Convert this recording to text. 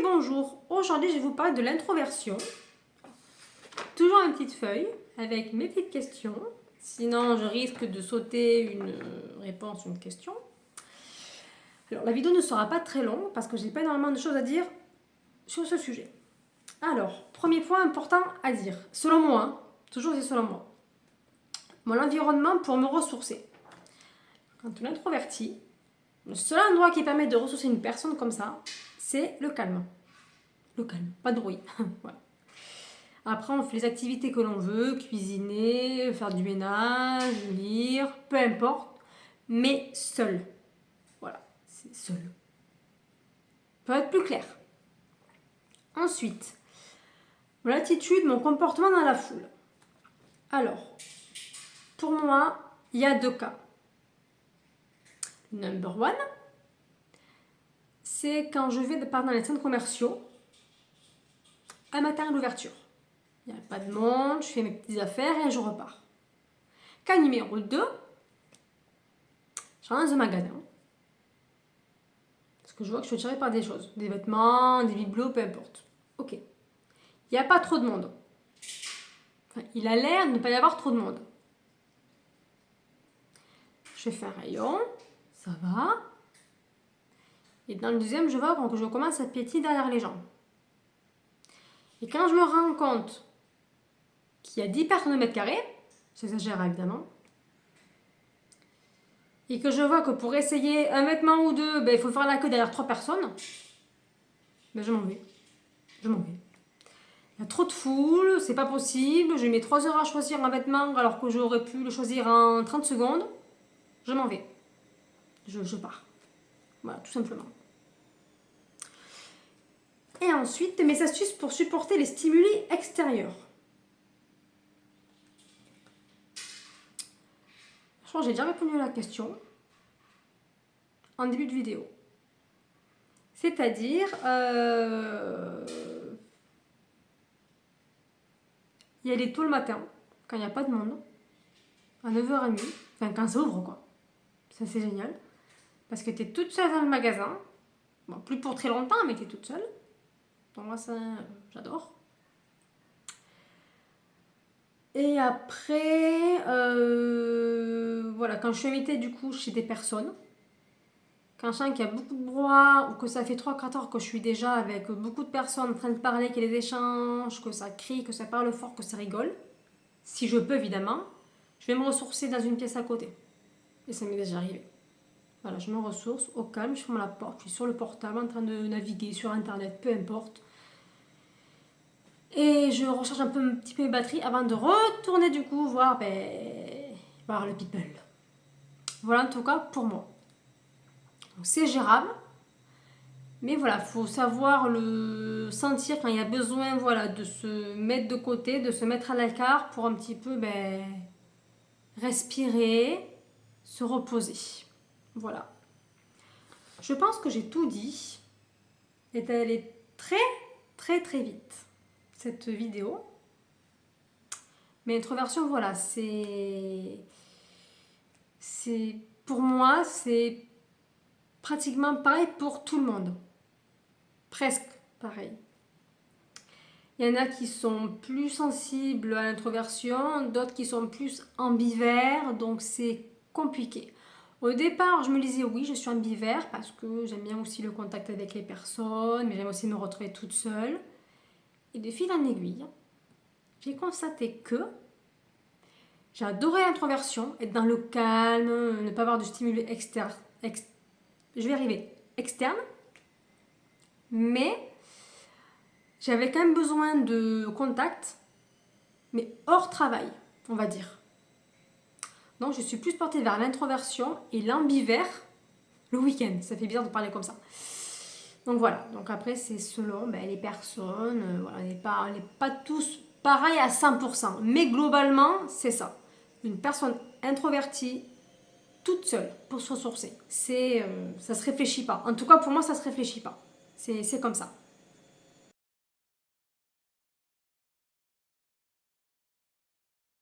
bonjour, aujourd'hui je vais vous parler de l'introversion. Toujours une petite feuille avec mes petites questions, sinon je risque de sauter une réponse, une question. Alors la vidéo ne sera pas très longue parce que j'ai pas énormément de choses à dire sur ce sujet. Alors, premier point important à dire, selon moi, toujours c'est selon moi, mon environnement pour me ressourcer. Quand on est introverti, le seul endroit qui permet de ressourcer une personne comme ça, c'est le calme. Le calme, pas de bruit. Voilà. Après, on fait les activités que l'on veut, cuisiner, faire du ménage, lire, peu importe, mais seul. Voilà, c'est seul. Peut être plus clair. Ensuite, mon attitude, mon comportement dans la foule. Alors, pour moi, il y a deux cas. Number one, c'est quand je vais dans les centres commerciaux un matin à l'ouverture. Il n'y a pas de monde, je fais mes petites affaires et je repars. Cas numéro 2, je rentre dans un magasin. Parce que je vois que je suis attirée par des choses. Des vêtements, des bibelots, peu importe. Ok. Il n'y a pas trop de monde. Enfin, il a l'air de ne pas y avoir trop de monde. Je fais un rayon, ça va. Et dans le deuxième, je vois que je commence à piétiner derrière les gens. Et quand je me rends compte qu'il y a 10 personnes au mètre carré, j'exagère évidemment, et que je vois que pour essayer un vêtement ou deux, il faut faire la queue derrière 3 personnes, je m'en vais. Je m'en vais. Il y a trop de foule, c'est pas possible, je mets 3 heures à choisir un vêtement alors que j'aurais pu le choisir en 30 secondes. Je m'en vais. Je pars. Voilà, tout simplement. Et ensuite, mes astuces pour supporter les stimuli extérieurs. Je crois que j'ai déjà répondu à la question en début de vidéo. C'est-à-dire, y aller tôt le matin, quand il n'y a pas de monde, à 9h30, enfin quand ça ouvre quoi. Ça c'est génial. Parce que tu es toute seule dans le magasin. Bon, plus pour très longtemps, mais tu es toute seule. Donc moi ça, j'adore. Et après, voilà, quand je suis invitée du coup chez des personnes, quand je sens qu'il y a beaucoup de brouhaha ou que ça fait 3-4 heures que je suis déjà avec beaucoup de personnes en train de parler, qu'il y a des échanges, que ça crie, que ça parle fort, que ça rigole, si je peux évidemment, je vais me ressourcer dans une pièce à côté. Et ça m'est déjà arrivé. Voilà, je me ressource au calme, je ferme la porte, je suis sur le portable en train de naviguer sur internet, peu importe. Et je recharge un petit peu mes batteries avant de retourner du coup voir le people. Voilà en tout cas pour moi. Donc c'est gérable. Mais voilà, il faut savoir le sentir quand il y a besoin de se mettre de côté, de se mettre à l'écart pour un petit peu respirer, se reposer. Voilà. Je pense que j'ai tout dit. Et elle est très très très vite, cette vidéo. Mais introversion, voilà, c'est pour moi, c'est pratiquement pareil pour tout le monde. Presque pareil. Il y en a qui sont plus sensibles à l'introversion, d'autres qui sont plus ambivers, donc c'est compliqué. Au départ, je me disais oui, je suis ambivers parce que j'aime bien aussi le contact avec les personnes, mais j'aime aussi me retrouver toute seule. Et de fil en aiguille, j'ai constaté que j'ai adoré l'introversion, être dans le calme, ne pas avoir de stimuli externe, je vais arriver, externe, mais j'avais quand même besoin de contact, mais hors travail, on va dire. Donc je suis plus portée vers l'introversion et l'ambivers le week-end. Ça fait bizarre de parler comme ça. Donc voilà, donc après c'est selon les personnes, voilà, on n'est pas tous pareils à 100%, mais globalement c'est ça. Une personne introvertie, toute seule, pour se ressourcer. Ça se réfléchit pas. En tout cas pour moi ça se réfléchit pas. C'est comme ça.